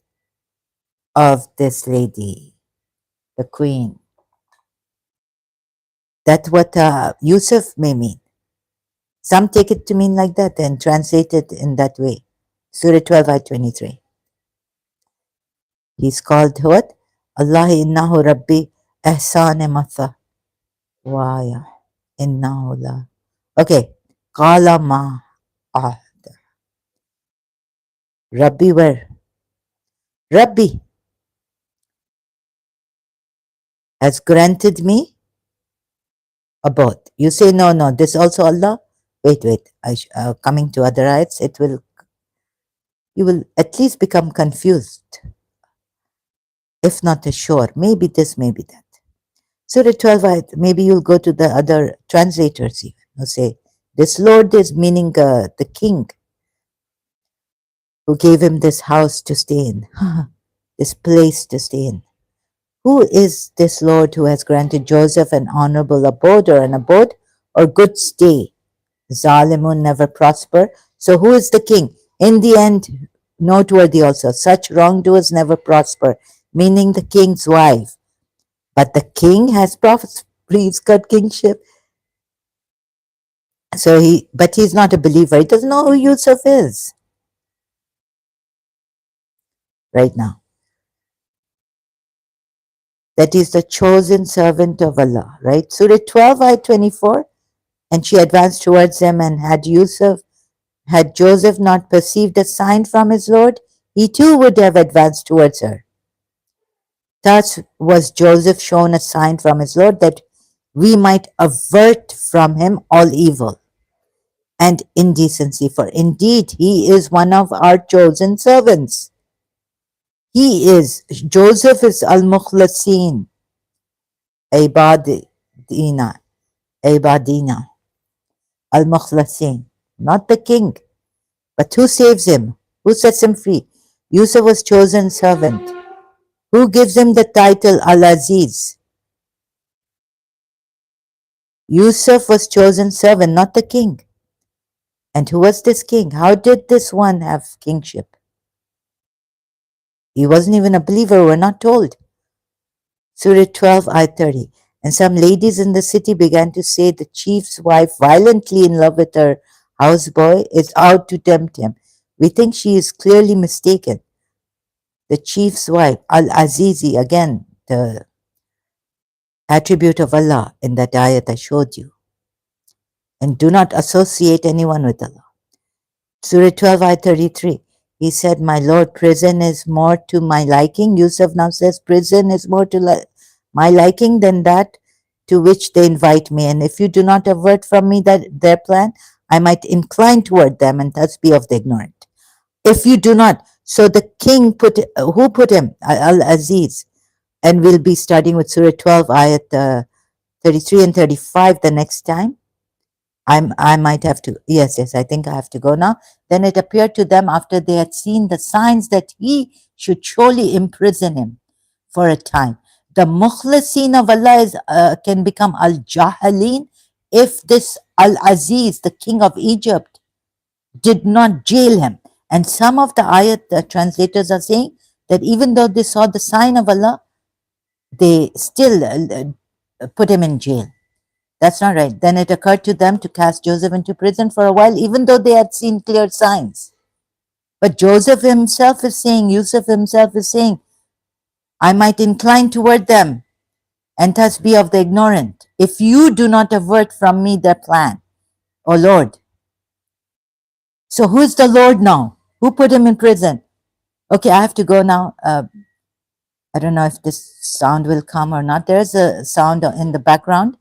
[SPEAKER 1] of this lady, the queen. That's what Yusuf may mean. Some take it to mean like that and translate it in that way. Surah 12, ayah 23. He's called what? Allah innahu Rabbi ihsan matha. Waya innahu la. Okay. Qala ma ahd. Rabbi where? Rabbi has granted me abode. You say no, this also Allah? Wait. Coming to other ayats, you will at least become confused. If not sure, maybe this, maybe that. Surah 12, ayat, maybe you'll go to the other translators even who say, this Lord is meaning the king who gave him this house to stay in, this place to stay in. Who is this Lord who has granted Joseph an honorable abode or an abode or good stay? Zalimun never prosper. So who is the king? In the end, noteworthy also, such wrongdoers never prosper, meaning the king's wife. But the king has prospered. He's got kingship. But he's not a believer. He doesn't know who Yusuf is right now. That is the chosen servant of Allah, right? Surah 12, ayah 24. And she advanced towards him, and had Joseph not perceived a sign from his Lord, he too would have advanced towards her. Thus was Joseph shown a sign from his Lord that we might avert from him all evil and indecency, for indeed he is one of our chosen servants. Joseph is al-Mukhlasin, Ibadina, al-Mukhlasin, not the king. But who saves him? Who sets him free? Yusuf was chosen servant. Who gives him the title Al-Aziz? Yusuf was chosen servant, not the king. And who was this king? How did this one have kingship? He wasn't even a believer, we're not told. Surah 12, ayah 30. and some ladies in the city began to say the chief's wife, violently in love with her houseboy, is out to tempt him. We think she is clearly mistaken. The chief's wife, Al Azizi, again, the attribute of Allah in that ayat I showed you. And do not associate anyone with Allah. Surah 12, ayat 33. He said, my Lord, prison is more to my liking. Yusuf now says, prison is more to my liking than that to which they invite me. And if you do not avert from me their plan, I might incline toward them and thus be of the ignorant. If you do not. So the king who put him? Al-Aziz. And we'll be studying with Surah 12, ayat 33 and 35 the next time. I might have to, yes, I think I have to go now. Then it appeared to them after they had seen the signs that he should surely imprison him for a time. The mukhlisin of Allah can become al-jahalin if this al-Aziz, the king of Egypt, did not jail him. And some of the ayat translators are saying that even though they saw the sign of Allah, they still put him in jail. That's not right. Then it occurred to them to cast Joseph into prison for a while, even though they had seen clear signs. But Joseph himself is saying, Yusuf himself is saying, I might incline toward them and thus be of the ignorant, if you do not avert from me their plan, O Lord. So who's the Lord now? Who put him in prison? Okay, I have to go now. I don't know if this sound will come or not. There's a sound in the background.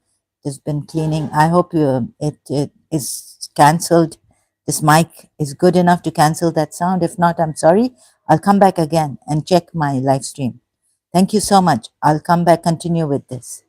[SPEAKER 1] It's been cleaning. I hope it is cancelled. This mic is good enough to cancel that sound. If not, I'm sorry. I'll come back again and check my live stream. Thank you so much. I'll come back, continue with this.